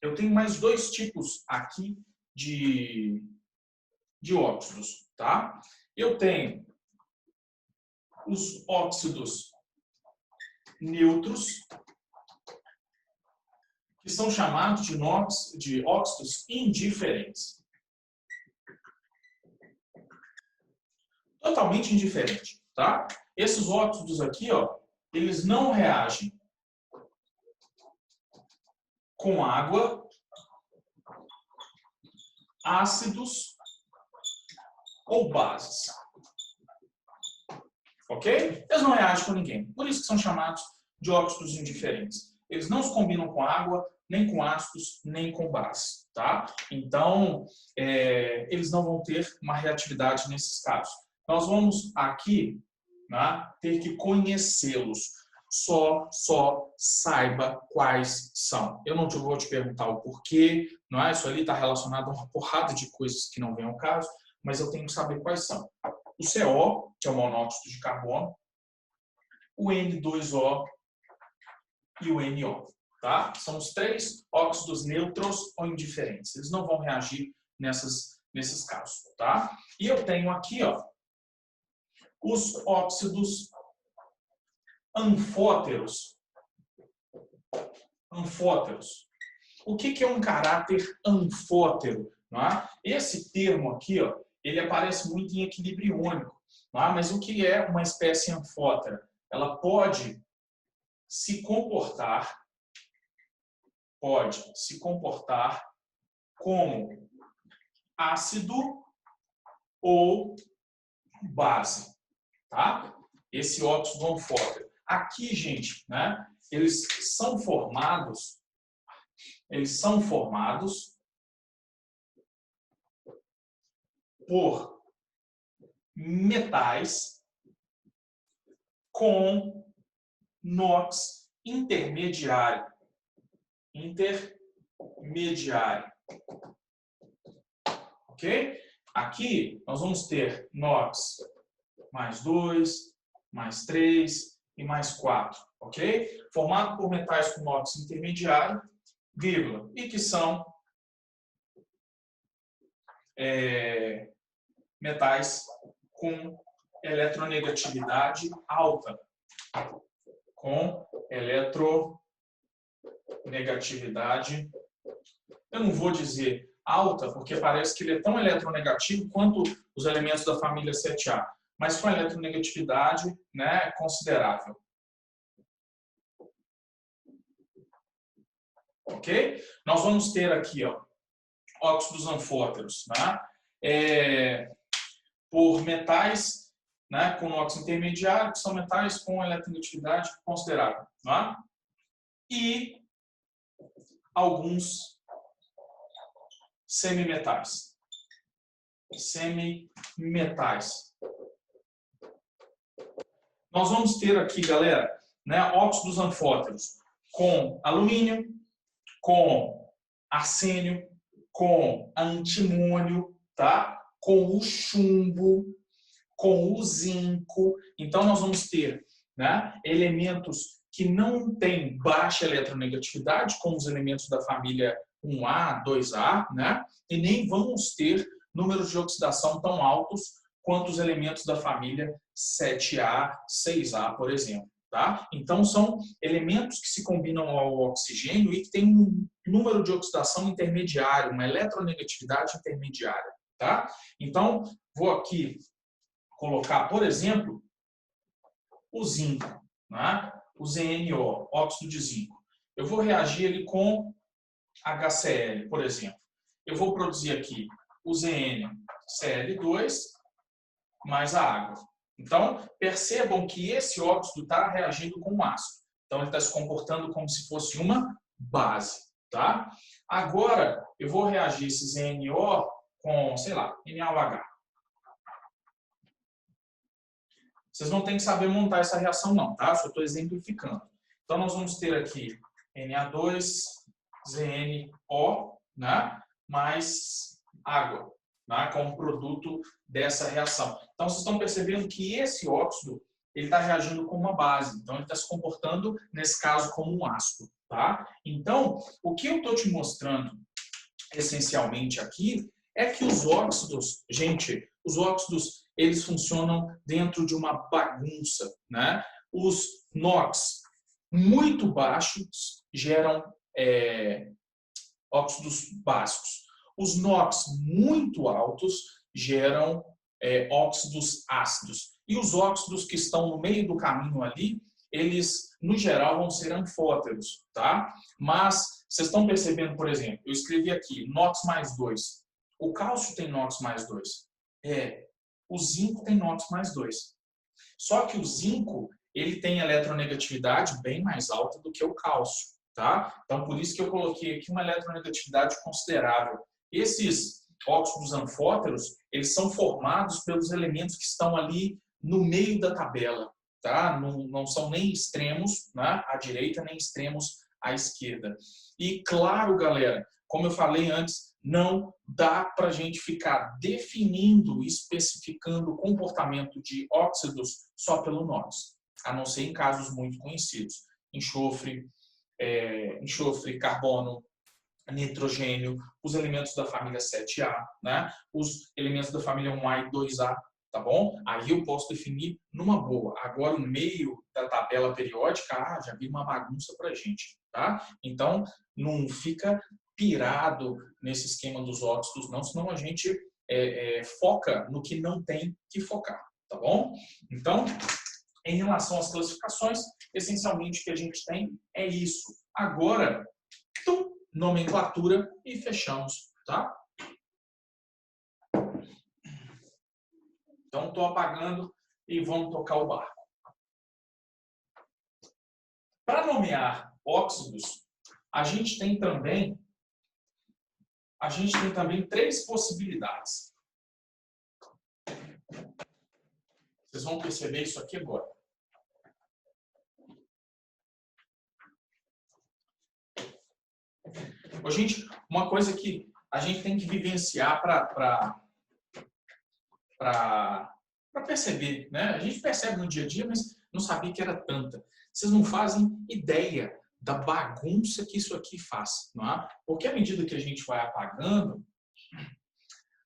eu tenho mais dois tipos aqui de óxidos, tá? Eu tenho os óxidos neutros, que são chamados de óxidos indiferentes. Totalmente indiferente, tá? Esses óxidos aqui, ó, eles não reagem com água, ácidos ou bases. Ok? Eles não reagem com ninguém. Por isso que são chamados de óxidos indiferentes. Eles não se combinam com água, nem com ácidos, nem com base. Tá? Então, eles não vão ter uma reatividade nesses casos. Nós vamos aqui, né, ter que conhecê-los. Só saiba quais são. Eu não vou te perguntar o porquê, não é? Isso ali está relacionado a uma porrada de coisas que não vem ao caso, mas eu tenho que saber quais são. O CO, que é o monóxido de carbono, o N2O e o NO. Tá? São os três óxidos neutros ou indiferentes. Eles não vão reagir nesses casos. Tá? E eu tenho aqui, ó, os óxidos anfóteros. Anfóteros. O que é um caráter anfótero? Não é? Esse termo aqui, ó, ele aparece muito em equilíbrio iônico. Não é? Mas o que é uma espécie anfótera? Ela pode se comportar como ácido ou base. Tá? Esse óxido anfótero. Aqui, gente, né, eles são formados por metais com NOx intermediário. Ok? Aqui nós vamos ter NOx mais 2, mais 3 e mais 4. Ok? Formado por metais com NOx intermediário, vírgula, e que são metais com eletronegatividade alta. Com eletronegatividade, eu não vou dizer alta, porque parece que ele é tão eletronegativo quanto os elementos da família 7A, mas com eletronegatividade, né, considerável. Ok? Nós vamos ter aqui, ó, óxidos anfóteros, né, por metais, né, com NOx intermediário, que são metais com eletronegatividade considerável. Né? E alguns semimetais. Nós vamos ter aqui, galera, né, óxidos anfóteros com alumínio, com arsênio, com antimônio, tá? Com o chumbo, com o zinco. Então, nós vamos ter, né, elementos que não têm baixa eletronegatividade, como os elementos da família 1A, 2A, né? E nem vamos ter números de oxidação tão altos quanto os elementos da família 7A, 6A, por exemplo. Tá? Então, são elementos que se combinam ao oxigênio e que têm um número de oxidação intermediário, uma eletronegatividade intermediária. Tá? Então, vou aqui colocar, por exemplo, o zinco, né? O ZnO, óxido de zinco. Eu vou reagir ele com HCl, por exemplo. Eu vou produzir aqui o ZnCl2 mais a água. Então, percebam que esse óxido está reagindo com um ácido. Então, ele está se comportando como se fosse uma base. Tá? Agora, eu vou reagir esse ZnO com, sei lá, NaOH. Vocês não têm que saber montar essa reação, não, tá? Só estou exemplificando. Então, nós vamos ter aqui Na2ZnO, né? Mais água, né? Como produto dessa reação. Então, vocês estão percebendo que esse óxido ele está reagindo com uma base. Então, ele está se comportando, nesse caso, como um ácido. tá? Então, o que eu estou te mostrando essencialmente aqui é que os óxidos, gente, os óxidos, eles funcionam dentro de uma bagunça, né? Os NOx muito baixos geram óxidos básicos. Os NOx muito altos geram óxidos ácidos. E os óxidos que estão no meio do caminho ali, eles, no geral, vão ser anfóteros, tá? Mas, vocês estão percebendo, por exemplo, eu escrevi aqui, NOx mais 2. O cálcio tem NOx mais 2. O zinco tem NOx mais 2. Só que o zinco, ele tem eletronegatividade bem mais alta do que o cálcio, tá? Então, por isso que eu coloquei aqui uma eletronegatividade considerável. Esses óxidos anfóteros, eles são formados pelos elementos que estão ali no meio da tabela, tá? Não são nem extremos, né, à direita, nem extremos à esquerda. E claro, galera, como eu falei antes, não dá para a gente ficar definindo, especificando o comportamento de óxidos só pelo NOx, a não ser em casos muito conhecidos. Enxofre, carbono, nitrogênio, os elementos da família 7A, né? Os elementos da família 1A e 2A, tá bom? Aí eu posso definir numa boa. Agora, no meio da tabela periódica, já vi uma bagunça pra gente, tá? Então, não fica pirado nesse esquema dos óxidos, não, senão a gente foca no que não tem que focar, tá bom? Então, em relação às classificações, essencialmente o que a gente tem é isso. Agora, nomenclatura e fechamos, tá? Então, estou apagando e vamos tocar o barco. Para nomear óxidos, a gente tem também 3 possibilidades. Vocês vão perceber isso aqui agora. Gente, uma coisa que a gente tem que vivenciar para perceber, né? A gente percebe no dia a dia, mas não sabia que era tanta. Vocês não fazem ideia da bagunça que isso aqui faz, não é? Porque à medida que a gente vai apagando,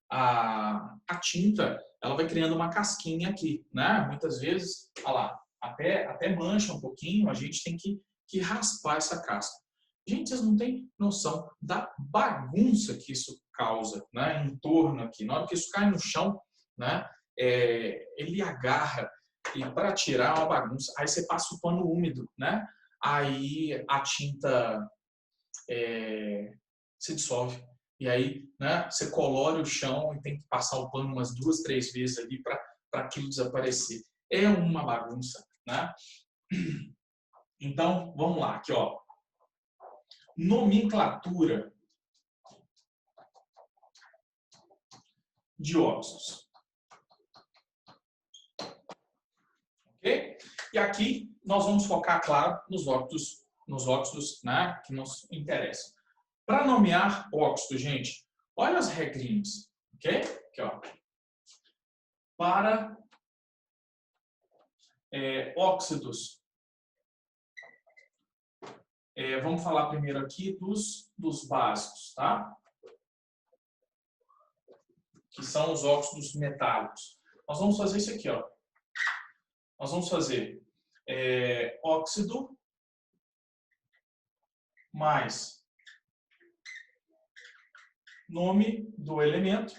a tinta, ela vai criando uma casquinha aqui, né? Muitas vezes, olha lá, até mancha um pouquinho, a gente tem que raspar essa casca. Gente, vocês não têm noção da bagunça que isso causa, né, em torno aqui. Na hora que isso cai no chão, né, ele agarra e para tirar uma bagunça. Aí você passa o pano úmido, né? Aí a tinta se dissolve. E aí, né, você colore o chão e tem que passar o pano umas 2, 3 vezes ali para aquilo desaparecer. É uma bagunça, né? Então, vamos lá, aqui, ó. Nomenclatura de óxidos. Ok? E aqui nós vamos focar, claro, nos óxidos, né, que nos interessam. Para nomear óxido, gente, olha as regrinhas, ok? Aqui, ó. Para óxidos, vamos falar primeiro aqui dos básicos, tá? Que são os óxidos metálicos. Nós vamos fazer isso aqui, ó. Nós vamos fazer óxido mais nome do elemento,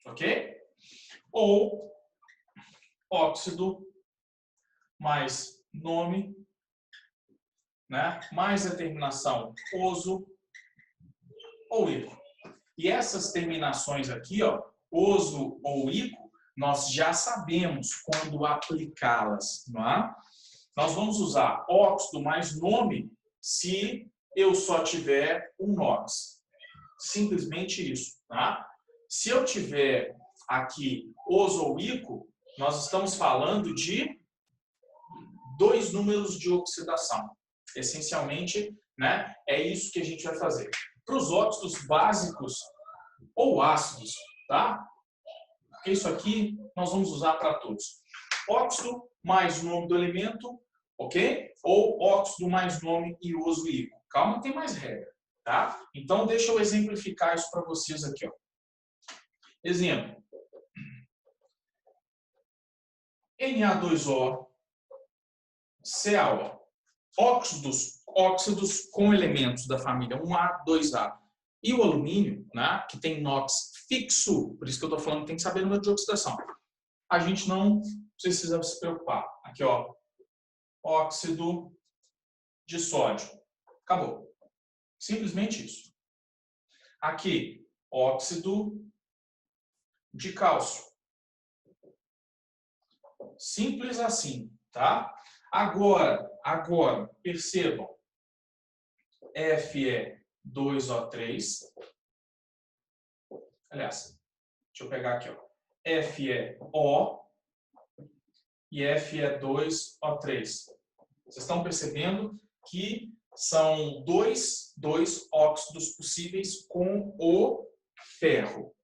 ok? Ou óxido mais nome, né? Mais a terminação oso ou ico. E essas terminações aqui, ó, oso ou ico, nós já sabemos quando aplicá-las, não é? Nós vamos usar óxido mais nome se eu só tiver um NOx. Simplesmente isso, tá? Se eu tiver aqui oso ou ico, nós estamos falando de 2 números de oxidação. Essencialmente, né, é isso que a gente vai fazer. Para os óxidos básicos ou ácidos, tá? Porque isso aqui nós vamos usar para todos. Óxido mais o nome do elemento, ok? Ou óxido mais nome ioso e ícaro. Calma, tem mais regra, tá? Então, deixa eu exemplificar isso para vocês aqui, ó. Exemplo. Na2O, CaO. Óxidos com elementos da família 1A, 2A. E o alumínio, né, que tem NOx fixo, por isso que eu estou falando que tem que saber o número de oxidação. A gente não precisa se preocupar. Aqui, ó, óxido de sódio. Acabou. Simplesmente isso. Aqui, óxido de cálcio. Simples assim, tá? Agora, percebam. Fe2O3. Aliás, deixa eu pegar aqui, ó. FeO e Fe2O3. Vocês estão percebendo que são dois óxidos possíveis com o ferro.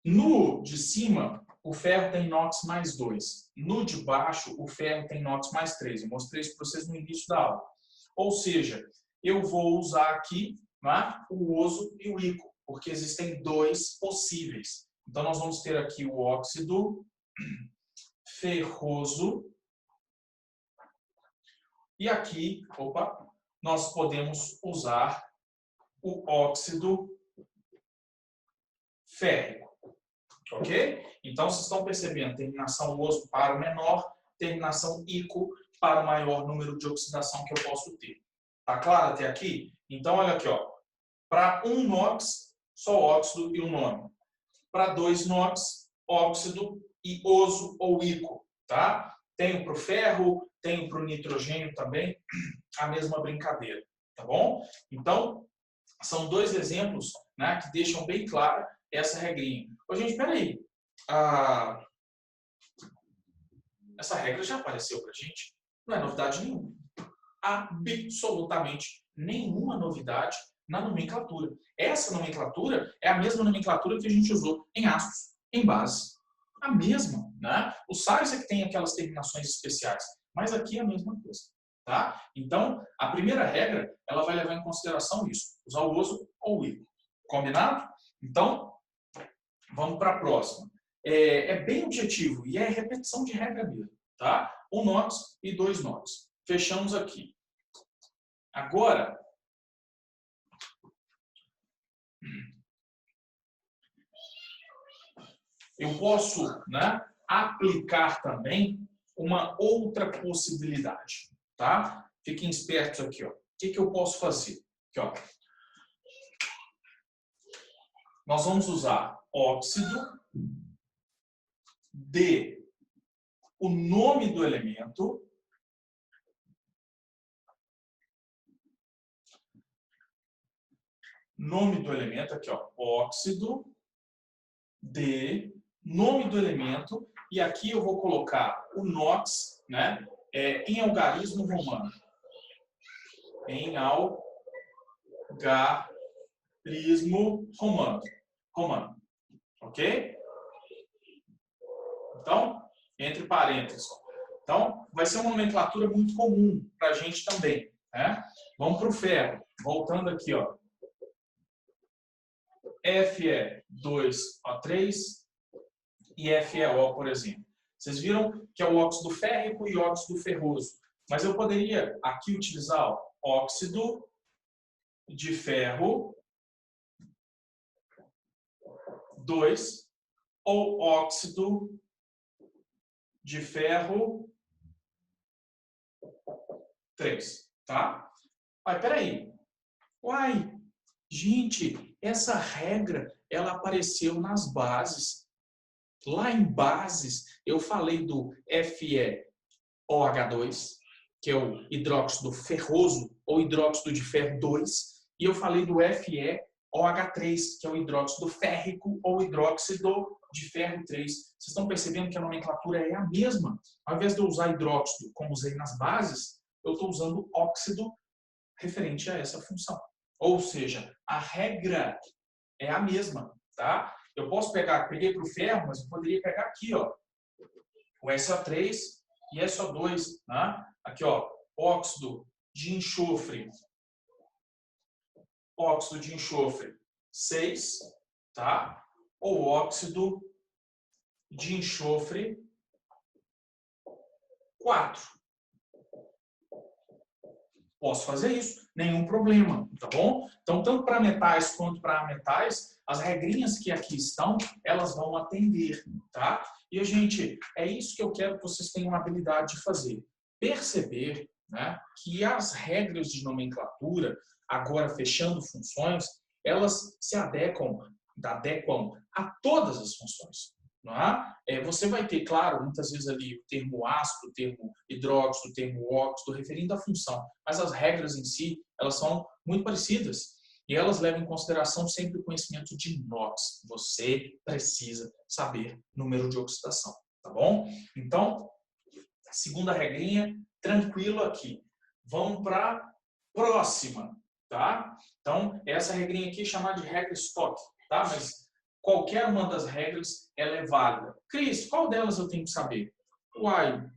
No de cima, o ferro tem NOx mais 2. No de baixo, o ferro tem NOx mais 3. Eu mostrei isso para vocês no início da aula. Ou seja, eu vou usar aqui, né, o oso e o ícaro, porque existem dois possíveis. Então, nós vamos ter aqui o óxido ferroso. E aqui, nós podemos usar o óxido férrico. Ok? Então, vocês estão percebendo, terminação oso para o menor, terminação ícaro para o maior número de oxidação que eu posso ter. Tá claro até aqui? Então, olha aqui, ó. Para um NOx, só óxido e o nome. Para 2 NOx, óxido e oso ou ícaro, tá? Tenho para o ferro, tenho para o nitrogênio também, a mesma brincadeira, tá bom? Então, são dois exemplos, né, que deixam bem clara essa regrinha. Ô, gente, peraí. Essa regra já apareceu para a gente? Não é novidade nenhuma. Absolutamente nenhuma novidade na nomenclatura. Essa nomenclatura é a mesma nomenclatura que a gente usou em ácidos, em bases. A mesma, né? O sais é que tem aquelas terminações especiais, mas aqui é a mesma coisa, tá? Então, a primeira regra, ela vai levar em consideração isso, usar o oso ou o ícaro. Combinado? Então, vamos para a próxima. É bem objetivo e é repetição de regra mesmo, tá? Um NOx e 2 NOx. Fechamos aqui. Agora, eu posso, né, aplicar também uma outra possibilidade, tá? Fiquem espertos aqui, ó. O que eu posso fazer? Aqui, ó. Nós vamos usar óxido de o nome do elemento aqui, ó, óxido de nome do elemento, e aqui eu vou colocar o NOx, né, em algarismo romano. Em algarismo romano. Ok? Então, entre parênteses. Então, vai ser uma nomenclatura muito comum para a gente também, né? Vamos para o ferro. Voltando aqui, ó. Fe2O3 e FeO, por exemplo. Vocês viram que é o óxido férrico e óxido ferroso. Mas eu poderia aqui utilizar, ó, óxido de ferro 2 ou óxido de ferro 3, tá? Mas peraí. Uai, gente, essa regra, ela apareceu nas bases. Lá em bases, eu falei do FeOH2, que é o hidróxido ferroso ou hidróxido de ferro 2, e eu falei do FeOH3, que é o hidróxido férrico ou hidróxido de ferro 3. Vocês estão percebendo que a nomenclatura é a mesma? Ao invés de eu usar hidróxido, como usei nas bases, eu estou usando óxido referente a essa função. Ou seja, a regra é a mesma, tá? Eu posso pegar, peguei para o ferro, mas eu poderia pegar aqui, ó, o SO3 e SO2, né? Aqui, ó, óxido de enxofre, 6, tá? Ou óxido de enxofre 4. Posso fazer isso, nenhum problema, tá bom? Então, tanto para metais quanto para ametais, as regrinhas que aqui estão, elas vão atender, tá? E, gente, é isso que eu quero que vocês tenham a habilidade de fazer. Perceber, né, que as regras de nomenclatura, agora fechando funções, elas se adequam a todas as funções. Não é? Você vai ter, claro, muitas vezes ali o termo ácido, o termo hidróxido, o termo óxido, referindo à função. Mas as regras em si, elas são muito parecidas. E elas levam em consideração sempre o conhecimento de NOx. Você precisa saber número de oxidação, tá bom? Então, segunda regrinha, tranquilo aqui. Vamos para a próxima, tá? Então, essa regrinha aqui é chamada de regra Stock, tá? Mas qualquer uma das regras, ela é válida. Cris, qual delas eu tenho que saber? Uai,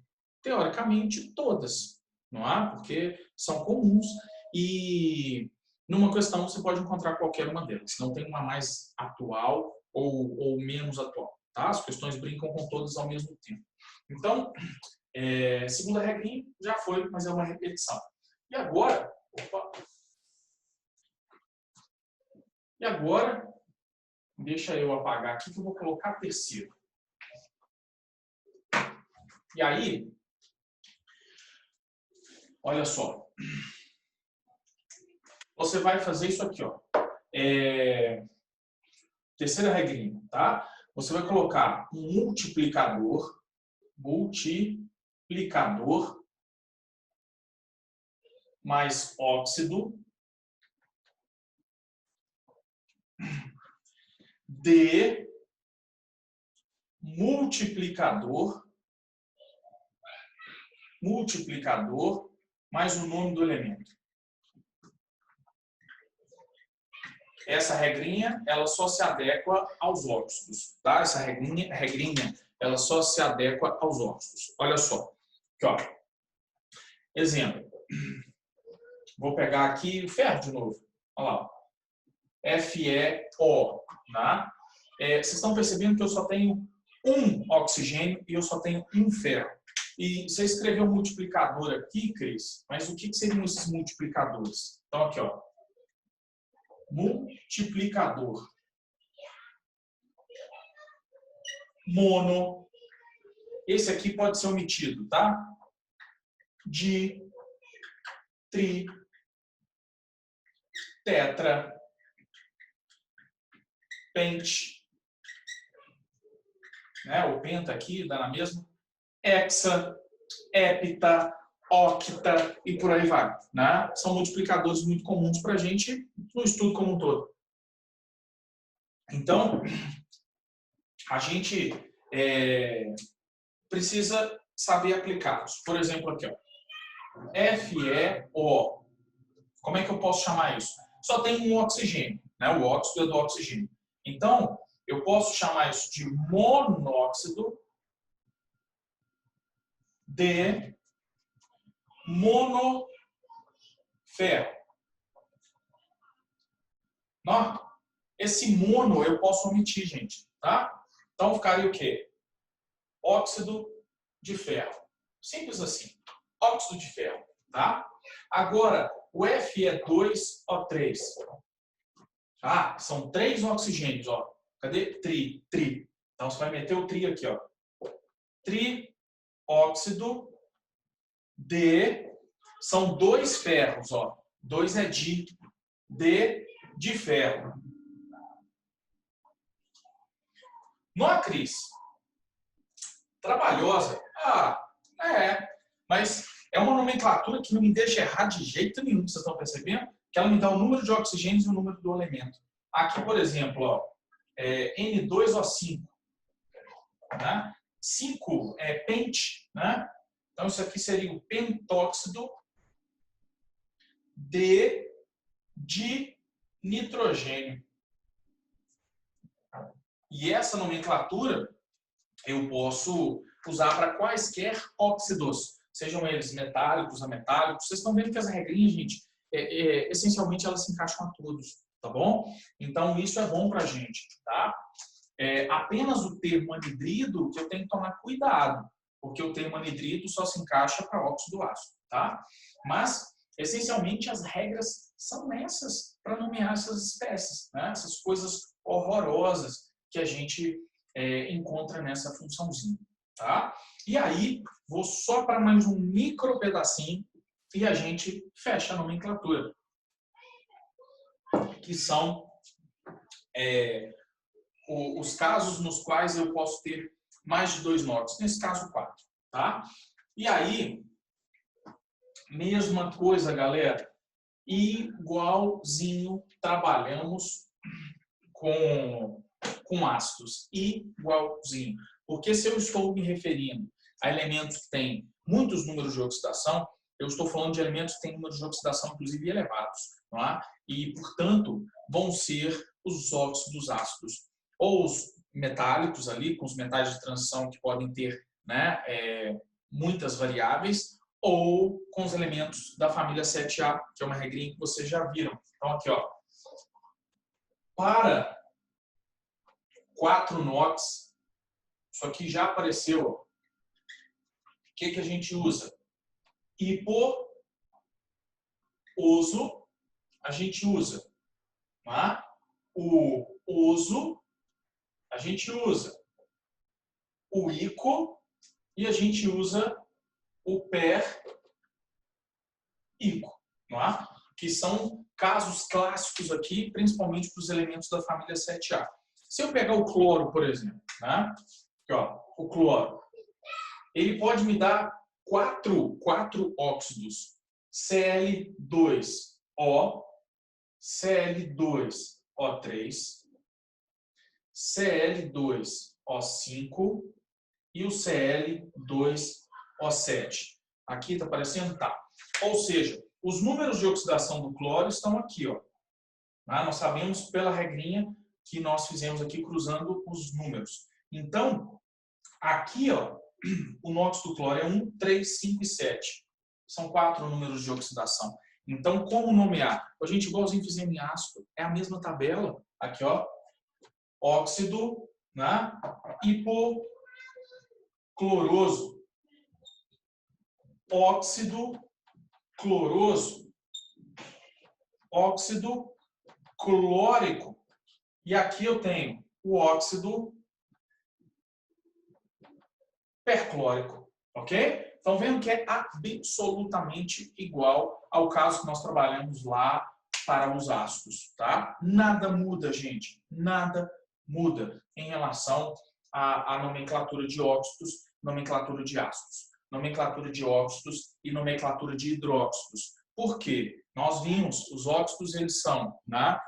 teoricamente todas, não é? Porque são comuns e numa questão você pode encontrar qualquer uma delas. Não tem uma mais atual ou menos atual, tá? As questões brincam com todas ao mesmo tempo. Então, segunda regrinha já foi, mas é uma repetição. E agora, deixa eu apagar aqui que eu vou colocar a terceira. E aí, olha só. Você vai fazer isso aqui, ó. Terceira regrinha, tá? Você vai colocar um multiplicador mais óxido de multiplicador mais o nome do elemento. Essa regrinha, ela só se adequa aos óxidos, tá? Essa regrinha, ela só se adequa aos óxidos. Olha só. Aqui, ó. Exemplo. Vou pegar aqui o ferro de novo. Olha lá. FeO, tá? Vocês estão percebendo que eu só tenho um oxigênio e eu só tenho um ferro. E você escreveu um multiplicador aqui, Cris, mas o que seriam esses multiplicadores? Então, aqui, ó. Multiplicador mono. Esse aqui pode ser omitido, tá? Di, tri, tetra, pente, né? O penta aqui dá na mesma. Hexa, hepta, octa e por aí vai, né? São multiplicadores muito comuns para a gente no estudo como um todo. Então, a gente precisa saber aplicá-los. Por exemplo, aqui, ó. FeO. Como é que eu posso chamar isso? Só tem um oxigênio, né? O óxido é do oxigênio. Então, eu posso chamar isso de monóxido de monoferro. Não? Esse mono eu posso omitir, gente, tá? Então ficaria o quê? Óxido de ferro. Simples assim. Óxido de ferro, tá? Agora, o Fe2O3. Ah, são 3 oxigênios, ó. Cadê? Tri. Então você vai meter o tri aqui, ó. Trióxido de... São 2 ferros, ó. 2 é de ferro. Não, Cris? Trabalhosa? Ah, mas é uma nomenclatura que não me deixa errar de jeito nenhum, vocês estão percebendo? Que ela me dá o número de oxigênios e o número do elemento. Aqui, por exemplo, ó, N2O5. Né? 5 é pente, né? Então isso aqui seria o pentóxido de nitrogênio. E essa nomenclatura eu posso usar para quaisquer óxidos, sejam eles metálicos, ametálicos. Vocês estão vendo que as regrinhas, gente, essencialmente elas se encaixam a todos, tá bom? Então isso é bom para a gente, tá? Apenas o termo anidrido que eu tenho que tomar cuidado, porque o termo anidrido só se encaixa para óxido ácido, tá? Mas, essencialmente, as regras são essas para nomear essas espécies, né? Essas coisas horrorosas que a gente encontra nessa funçãozinha, tá? E aí, vou só para mais um micro pedacinho e a gente fecha a nomenclatura, que são os casos nos quais eu posso ter mais de 2 NOx, nesse caso 4, tá? E aí, mesma coisa, galera, igualzinho trabalhamos com ácidos, igualzinho. Porque se eu estou me referindo a elementos que têm muitos números de oxidação, eu estou falando de elementos que têm números de oxidação, inclusive, elevados, não é? E, portanto, vão ser os óxidos ácidos. Ou os metálicos ali, com os metais de transição que podem ter, né, muitas variáveis, ou com os elementos da família 7A, que é uma regrinha que vocês já viram. Então, aqui, ó, para 4 NOx, isso aqui já apareceu. O que a gente usa? Hiposo, a gente usa, tá? O oso, a gente usa o ico e a gente usa o per-ico, não é? Que são casos clássicos aqui, principalmente para os elementos da família 7A. Se eu pegar o cloro, por exemplo, né? Aqui, ó, o cloro, ele pode me dar quatro óxidos, Cl2O, Cl2O3, Cl2O5 e o Cl2O7. Aqui está aparecendo? Tá. Ou seja, os números de oxidação do cloro estão aqui, ó. Nós sabemos pela regrinha que nós fizemos aqui cruzando os números. Então, aqui, ó, o NOx do cloro é 1, 3, 5 e 7. São 4 números de oxidação. Então, como nomear? A gente, igualzinho fizemos em ácido, é a mesma tabela. Aqui, ó, óxido, né? Hipocloroso. Óxido cloroso. Óxido clórico. E aqui eu tenho o óxido perclórico, ok? Estão vendo que é absolutamente igual ao caso que nós trabalhamos lá para os ácidos, tá? Nada muda, gente, nada muda em relação à nomenclatura de óxidos, nomenclatura de ácidos, nomenclatura de óxidos e nomenclatura de hidróxidos. Por quê? Nós vimos, os óxidos eles são, né,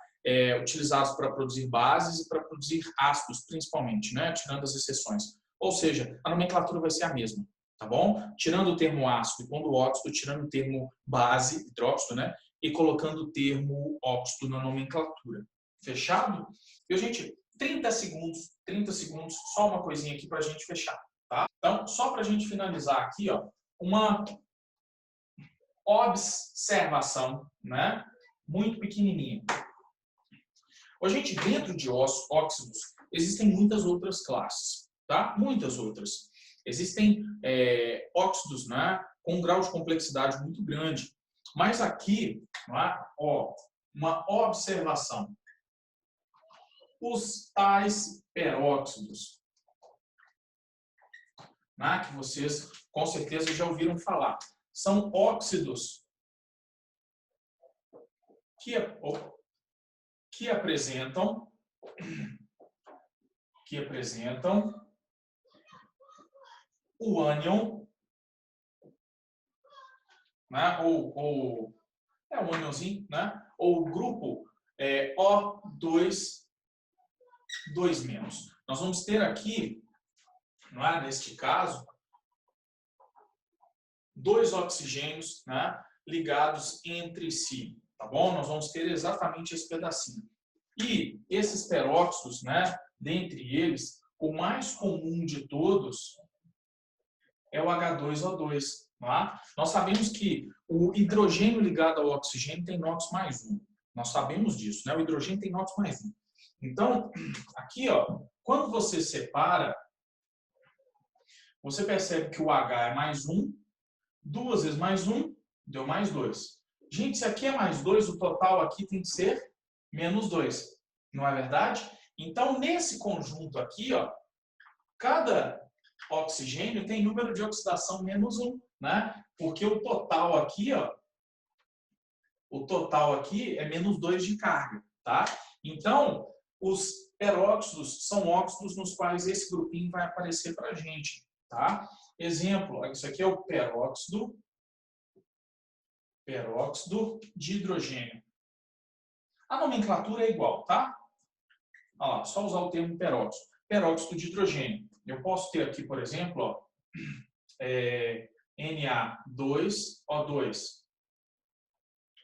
utilizados para produzir bases e para produzir ácidos, principalmente, né, tirando as exceções. Ou seja, a nomenclatura vai ser a mesma, tá bom? Tirando o termo ácido e pondo óxido, tirando o termo base, hidróxido, né? E colocando o termo óxido na nomenclatura. Fechado? E, gente, 30 segundos, só uma coisinha aqui para a gente fechar, tá? Então, só para a gente finalizar aqui, ó, uma observação, né? Muito pequenininha. Gente, dentro de óxidos, existem muitas outras classes. Tá? Muitas outras. Existem óxidos, né, com um grau de complexidade muito grande. Mas aqui, né, ó, uma observação. Os tais peróxidos, né, que vocês com certeza já ouviram falar, são óxidos que apresentam o ânion, né? ou o ânionzinho, né? Ou o grupo O2, 2-. Nós vamos ter aqui, não é? Neste caso, 2 oxigênios, né? Ligados entre si, tá bom? Nós vamos ter exatamente esse pedacinho. E esses peróxidos, né? Dentre eles, o mais comum de todos é o H2O2. Tá? Nós sabemos que o hidrogênio ligado ao oxigênio tem NOx mais 1. Nós sabemos disso, né? O hidrogênio tem NOx mais 1. Então, aqui, ó, quando você separa, você percebe que o H é mais 1, 2 vezes mais 1, deu mais 2. Gente, se aqui é mais 2, o total aqui tem que ser menos 2. Não é verdade? Então, nesse conjunto aqui, ó, cada oxigênio tem número de oxidação menos 1, né? Porque o total aqui, ó, o total aqui é menos 2 de carga, tá? Então, os peróxidos são óxidos nos quais esse grupinho vai aparecer para a gente, tá? Exemplo, isso aqui é o peróxido de hidrogênio. A nomenclatura é igual, tá? Olha lá, só usar o termo peróxido. Peróxido de hidrogênio. Eu posso ter aqui, por exemplo, ó, Na2O2.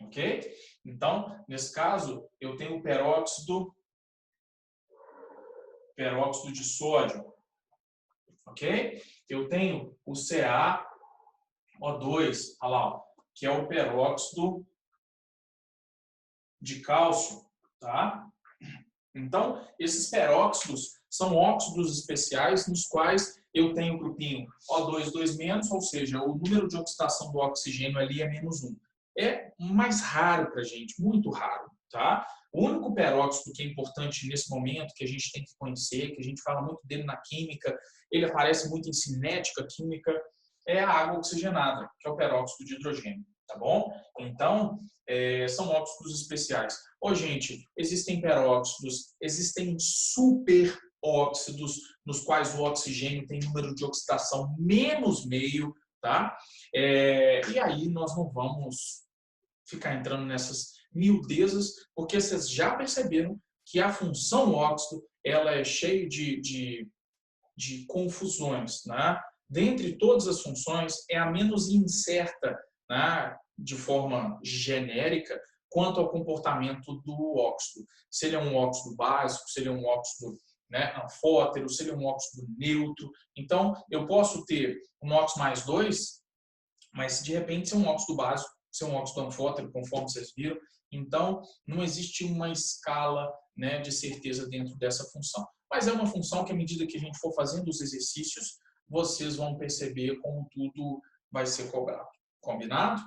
Ok? Então, nesse caso, eu tenho o peróxido de sódio. Ok? Eu tenho o CaO2, olha lá, que é o peróxido de cálcio. Tá? Então, esses peróxidos são óxidos especiais nos quais eu tenho o grupinho O2, 2-, ou seja, o número de oxidação do oxigênio ali é menos 1. É mais raro para a gente, muito raro. Tá? O único peróxido que é importante nesse momento, que a gente tem que conhecer, que a gente fala muito dele na química, ele aparece muito em cinética química, é a água oxigenada, que é o peróxido de hidrogênio. Tá bom? Então, são óxidos especiais. Ô, gente, existem peróxidos, existem superóxidos, nos quais o oxigênio tem número de oxidação menos meio, tá? E aí nós não vamos ficar entrando nessas miudezas, porque vocês já perceberam que a função óxido, ela é cheia de confusões, né? Dentre todas as funções, é a menos incerta, né, de forma genérica, quanto ao comportamento do óxido. Se ele é um óxido básico, se ele é um óxido, né, anfótero, se ele é um óxido neutro. Então, eu posso ter um NOx mais 2, mas de repente ser um óxido básico, ser um óxido anfótero, conforme vocês viram. Então, não existe uma escala, né, de certeza dentro dessa função. Mas é uma função que, à medida que a gente for fazendo os exercícios, vocês vão perceber como tudo vai ser cobrado. Combinado?